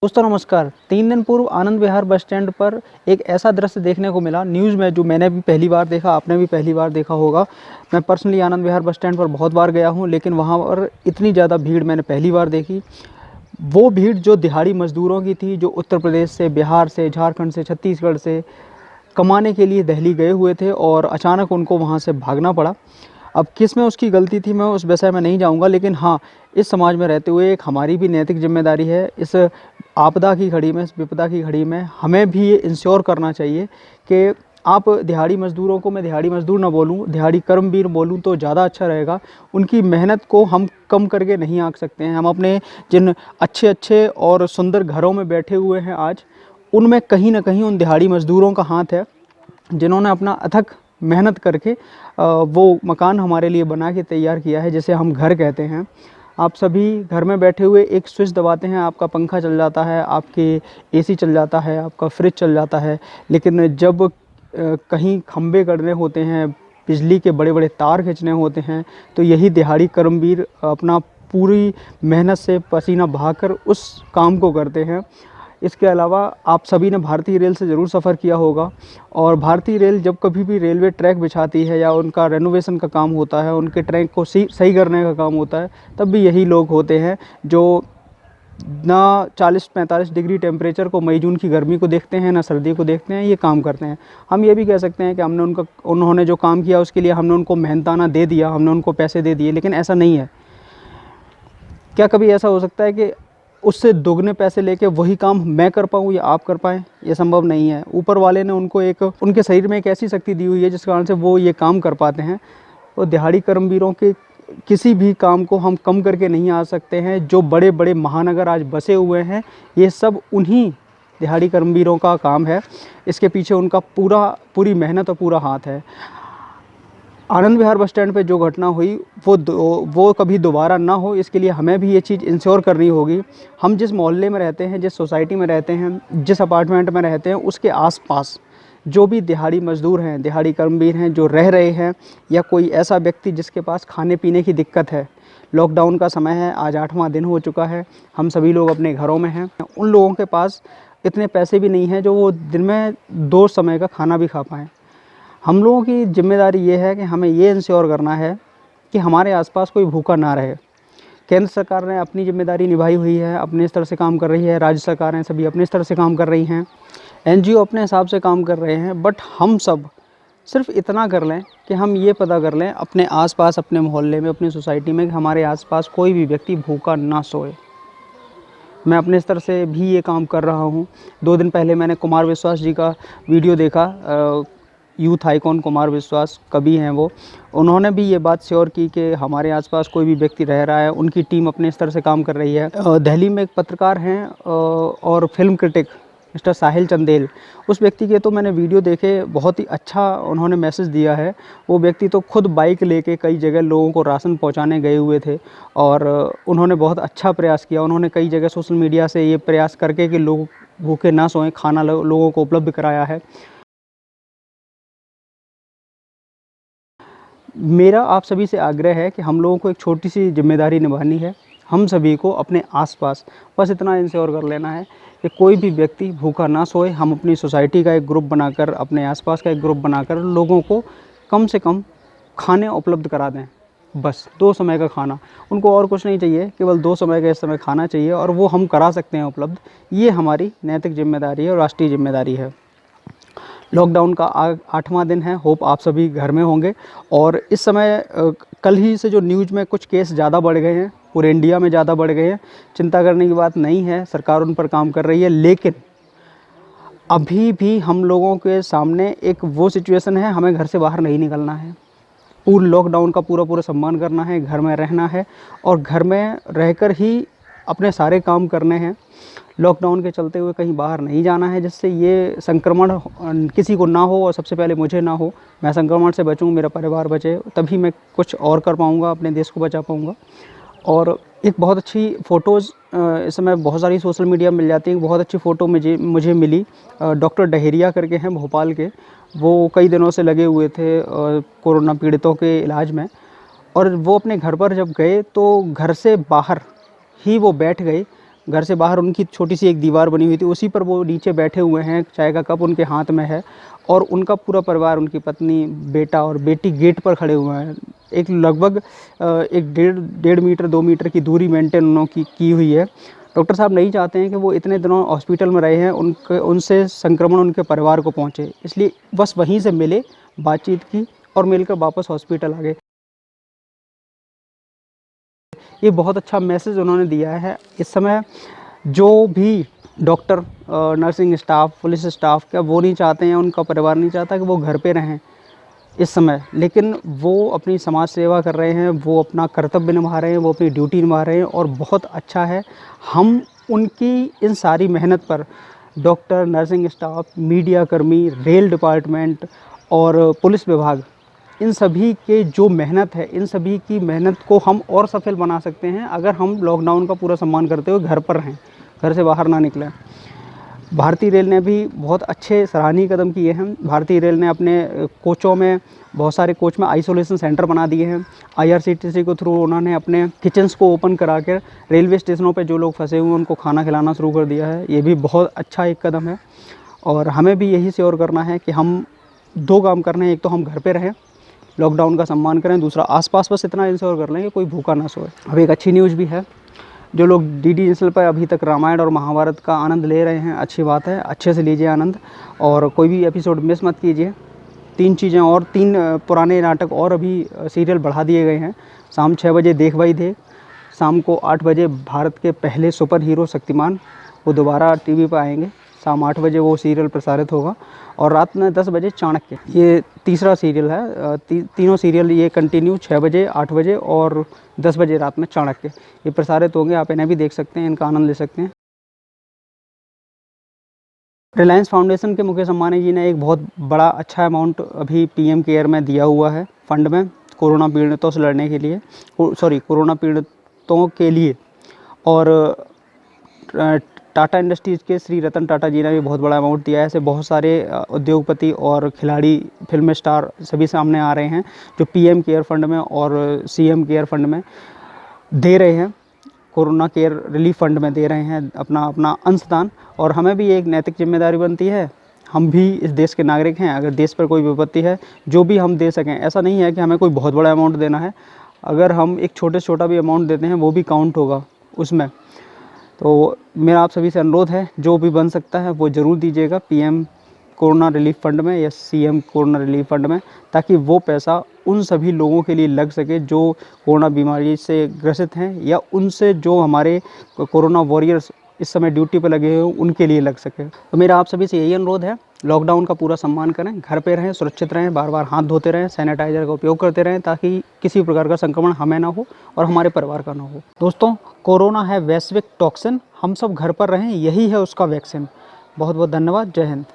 दोस्तों नमस्कार। 3 दिन पूर्व आनंद विहार बस स्टैंड पर एक ऐसा दृश्य देखने को मिला न्यूज़ में, जो मैंने भी पहली बार देखा, आपने भी पहली बार देखा होगा। मैं personally Anand Vihar bus stand पर बहुत बार गया हूं, लेकिन वहां पर इतनी ज़्यादा भीड़ मैंने पहली बार देखी। वो भीड़ जो दिहाड़ी मज़दूरों की थी, जो उत्तर प्रदेश से, बिहार से, झारखंड से, छत्तीसगढ़ से कमाने के लिए दिल्ली गए हुए थे और अचानक उनको वहाँ से भागना पड़ा। अब किस में उसकी गलती थी, मैं उस विषय में नहीं जाऊँगा, लेकिन हाँ, इस समाज में रहते हुए एक हमारी भी नैतिक जिम्मेदारी है। इस आपदा की घड़ी में, इस विपदा की घड़ी में हमें भी ये इंश्योर करना चाहिए कि आप दिहाड़ी मज़दूरों को, मैं दिहाड़ी मज़दूर ना बोलूँ, दिहाड़ी कर्मवीर बोलूँ तो ज़्यादा अच्छा रहेगा। उनकी मेहनत को हम कम करके नहीं आंक सकते हैं। हम अपने जिन अच्छे अच्छे और सुंदर घरों में बैठे हुए हैं आज, उनमें कहीं ना कहीं उन दिहाड़ी मज़दूरों का हाथ है, जिन्होंने अपना अथक मेहनत करके वो मकान हमारे लिए बना के तैयार किया है, जिसे हम घर कहते हैं। आप सभी घर में बैठे हुए एक स्विच दबाते हैं, आपका पंखा चल जाता है, आपके एसी चल जाता है, आपका फ्रिज चल जाता है। लेकिन जब कहीं खंबे करने होते हैं, बिजली के बड़े बड़े तार खींचने होते हैं, तो यही दिहाड़ी कर्मवीर अपना पूरी मेहनत से पसीना बहाकर उस काम को करते हैं। इसके अलावा आप सभी ने भारतीय रेल से ज़रूर सफ़र किया होगा, और भारतीय रेल जब कभी भी रेलवे ट्रैक बिछाती है या उनका रेनोवेशन का काम होता है, उनके ट्रैक को सही करने का काम होता है, तब भी यही लोग होते हैं जो ना 40-45 डिग्री टेम्परेचर को, मई जून की गर्मी को देखते हैं, ना सर्दी को देखते हैं, ये काम करते हैं। हम ये भी कह सकते हैं कि उन्होंने जो काम किया उसके लिए हमने उनको मेहनताना दे दिया, हमने उनको पैसे दे दिए, लेकिन ऐसा नहीं है। क्या कभी ऐसा हो सकता है कि उससे दोगुने पैसे लेके वही काम मैं कर पाऊँ या आप कर पाएँ? ये संभव नहीं है। ऊपर वाले ने उनको उनके शरीर में एक ऐसी शक्ति दी हुई है जिस कारण से वो ये काम कर पाते हैं। तो दिहाड़ी कर्मवीरों के किसी भी काम को हम कम करके नहीं आ सकते हैं। जो बड़े बड़े महानगर आज बसे हुए हैं, ये सब उन्हीं दिहाड़ी कर्मवीरों का काम है। इसके पीछे उनका पूरी मेहनत और पूरा हाथ है। आनंद विहार बस स्टैंड पे जो घटना हुई वो कभी दोबारा ना हो, इसके लिए हमें भी ये चीज़ इंश्योर करनी होगी। हम जिस मोहल्ले में रहते हैं, जिस सोसाइटी में रहते हैं, जिस अपार्टमेंट में रहते हैं, उसके आसपास जो भी दिहाड़ी मज़दूर हैं, दिहाड़ी कर्मवीर हैं जो रह रहे हैं, या कोई ऐसा व्यक्ति जिसके पास खाने पीने की दिक्कत है, लॉकडाउन का समय है, आज 8वां दिन हो चुका है, हम सभी लोग अपने घरों में हैं, उन लोगों के पास इतने पैसे भी नहीं हैं जो वो दिन में 2 समय का खाना भी खा पाएँ। हम लोगों की ज़िम्मेदारी ये है कि हमें ये इंश्योर करना है कि हमारे आसपास कोई भूखा ना रहे। केंद्र सरकार ने अपनी ज़िम्मेदारी निभाई हुई है, अपने स्तर से काम कर रही है, राज्य सरकारें सभी अपने स्तर से काम कर रही हैं, एनजीओ अपने हिसाब से काम कर रहे हैं। बट हम सब सिर्फ इतना कर लें कि हम ये पता कर लें अपने आसपास, अपने मोहल्ले में, अपनी सोसाइटी में, कि हमारे आसपास कोई भी व्यक्ति भूखा ना सोए। मैं अपने स्तर से भी ये काम कर रहा हूँ। 2 दिन पहले मैंने कुमार विश्वास जी का वीडियो देखा, यूथ आइकॉन कुमार विश्वास कवि हैं वो। उन्होंने भी ये बात श्योर की कि हमारे आसपास कोई भी व्यक्ति रह रहा है, उनकी टीम अपने स्तर से काम कर रही है। दिल्ली में एक पत्रकार हैं और फिल्म क्रिटिक मिस्टर साहिल चंदेल, उस व्यक्ति के तो मैंने वीडियो देखे, बहुत ही अच्छा उन्होंने मैसेज दिया है। वो व्यक्ति तो खुद बाइक लेके कई जगह लोगों को राशन पहुंचाने गए हुए थे, और उन्होंने बहुत अच्छा प्रयास किया। उन्होंने कई जगह सोशल मीडिया से ये प्रयास करके कि लोग भूखे ना सोएं, खाना लोगों को उपलब्ध कराया है। मेरा आप सभी से आग्रह है कि हम लोगों को एक छोटी सी जिम्मेदारी निभानी है। हम सभी को अपने आसपास बस इतना इंश्योर कर लेना है कि कोई भी व्यक्ति भूखा ना सोए। हम अपनी सोसाइटी का एक ग्रुप बनाकर, अपने आसपास का एक ग्रुप बनाकर लोगों को कम से कम खाने उपलब्ध करा दें। बस 2 समय का खाना, उनको और कुछ नहीं चाहिए, केवल 2 समय का इस समय खाना चाहिए, और वो हम करा सकते हैं उपलब्ध। ये हमारी नैतिक जिम्मेदारी है और राष्ट्रीय जिम्मेदारी है। लॉकडाउन का 8वां दिन है, होप आप सभी घर में होंगे। और इस समय कल ही से जो न्यूज़ में कुछ केस ज़्यादा बढ़ गए हैं, पूरे इंडिया में ज़्यादा बढ़ गए हैं। चिंता करने की बात नहीं है, सरकार उन पर काम कर रही है, लेकिन अभी भी हम लोगों के सामने एक वो सिचुएशन है, हमें घर से बाहर नहीं निकलना है। पूर्ण लॉकडाउन का पूरा सम्मान करना है, घर में रहना है, और घर में रहकर ही अपने सारे काम करने हैं। लॉकडाउन के चलते हुए कहीं बाहर नहीं जाना है, जिससे ये संक्रमण किसी को ना हो, और सबसे पहले मुझे ना हो। मैं संक्रमण से बचूं, मेरा परिवार बचे, तभी मैं कुछ और कर पाऊंगा, अपने देश को बचा पाऊंगा। और एक बहुत अच्छी फ़ोटोज़ इस समय बहुत सारी सोशल मीडिया में मिल जाती हैं। बहुत अच्छी फ़ोटो मुझे मिली, डॉक्टर डहेरिया करके हैं भोपाल के। वो कई दिनों से लगे हुए थे कोरोना पीड़ितों के इलाज में, और वो अपने घर पर जब गए तो घर से बाहर ही वो बैठ गए, घर से बाहर उनकी छोटी सी एक दीवार बनी हुई थी, उसी पर वो नीचे बैठे हुए हैं, चाय का कप उनके हाथ में है और उनका पूरा परिवार, उनकी पत्नी, बेटा और बेटी गेट पर खड़े हुए हैं। एक लगभग एक डेढ़ मीटर 2 मीटर की दूरी मेंटेन उन्होंने की हुई है। डॉक्टर साहब नहीं चाहते हैं कि वो इतने दिनों हॉस्पिटल में रहे हैं, उनसे संक्रमण उनके परिवार को पहुँचे, इसलिए बस वहीं से मिले, बातचीत की और मिलकर वापस हॉस्पिटल आ गए। ये बहुत अच्छा मैसेज उन्होंने दिया है। इस समय जो भी doctor, nursing staff, police staff, क्या वो नहीं चाहते हैं, उनका परिवार नहीं चाहता कि वो घर पे रहें इस समय, लेकिन वो अपनी समाज सेवा कर रहे हैं, वो अपना कर्तव्य निभा रहे हैं, वो अपनी ड्यूटी निभा रहे हैं और बहुत अच्छा है। हम उनकी इन सारी मेहनत पर डॉक्टर, नर्सिंग स्टाफ, मीडिया कर्मी, रेल डिपार्टमेंट और पुलिस विभाग, इन सभी के जो मेहनत है, इन सभी की मेहनत को हम और सफल बना सकते हैं अगर हम लॉकडाउन का पूरा सम्मान करते हुए घर पर रहें, घर से बाहर ना निकलें। भारतीय रेल ने भी बहुत अच्छे सराहनीय कदम किए हैं। भारतीय रेल ने अपने कोचों में, बहुत सारे कोच में आइसोलेशन सेंटर बना दिए हैं। आईआरसीटीसी के थ्रू उन्होंने अपने किचन्स को ओपन करा कर रेलवे स्टेशनों पे जो लोग फंसे हुए हैं उनको खाना खिलाना शुरू कर दिया है। ये भी बहुत अच्छा एक कदम है और हमें भी यही श्योर करना है कि हम 2 काम करने हैं। एक तो हम घर पे रहें, लॉकडाउन का सम्मान करें, दूसरा आसपास बस इतना इंश्योर कर लें कि कोई भूखा ना सोए। अब एक अच्छी न्यूज़ भी है, जो लोग डीडी नेशनल पर अभी तक रामायण और महाभारत का आनंद ले रहे हैं, अच्छी बात है, अच्छे से लीजिए आनंद और कोई भी एपिसोड मिस मत कीजिए। 3 चीज़ें और 3 पुराने नाटक और अभी सीरियल बढ़ा दिए गए हैं। शाम 6 बजे देख भाई देख, शाम को 8 बजे भारत के पहले सुपर हीरो शक्तिमान, वो दोबारा टीवी पर आएंगे। शाम 8 बजे वो सीरियल प्रसारित होगा और रात में 10 बजे चाणक्य, ये तीसरा सीरियल है। तीनों सीरियल ये कंटिन्यू 6 बजे, 8 बजे और 10 बजे रात में चाणक्य, ये प्रसारित होंगे। आप इन्हें भी देख सकते हैं, इनका आनंद ले सकते हैं। रिलायंस फाउंडेशन के मुकेश अंबानी जी ने एक बहुत बड़ा अच्छा अमाउंट अभी पीएम केयर में दिया हुआ है, फंड में, कोरोना पीड़ितों से लड़ने के लिए, कोरोना पीड़ितों के लिए। और टाटा इंडस्ट्रीज़ के श्री रतन टाटा जी ने भी बहुत बड़ा अमाउंट दिया है। ऐसे बहुत सारे उद्योगपति और खिलाड़ी, फिल्म स्टार सभी सामने आ रहे हैं जो पीएम केयर फंड में और सीएम केयर फंड में दे रहे हैं, कोरोना केयर रिलीफ फंड में दे रहे हैं अपना अंशदान। और हमें भी एक नैतिक जिम्मेदारी बनती है, हम भी इस देश के नागरिक हैं। अगर देश पर कोई विपत्ति है, जो भी हम दे सकें, ऐसा नहीं है कि हमें कोई बहुत बड़ा अमाउंट देना है, अगर हम एक छोटे से छोटा भी अमाउंट देते हैं वो भी काउंट होगा उसमें। तो मेरा आप सभी से अनुरोध है, जो भी बन सकता है वो ज़रूर दीजिएगा पीएम कोरोना रिलीफ फंड में या सीएम कोरोना रिलीफ फंड में, ताकि वो पैसा उन सभी लोगों के लिए लग सके जो कोरोना बीमारी से ग्रसित हैं या उनसे जो हमारे कोरोना वॉरियर्स इस समय ड्यूटी पर लगे हुए हैं उनके लिए लग सके। तो मेरा आप सभी से यही अनुरोध है, लॉकडाउन का पूरा सम्मान करें, घर पे रहें, सुरक्षित रहें, बार बार हाथ धोते रहें, सैनिटाइजर का उपयोग करते रहें, ताकि किसी प्रकार का संक्रमण हमें ना हो और हमारे परिवार का ना हो। दोस्तों, कोरोना है वैश्विक टॉक्सिन, हम सब घर पर रहें, यही है उसका वैक्सीन। बहुत बहुत धन्यवाद। जय हिंद।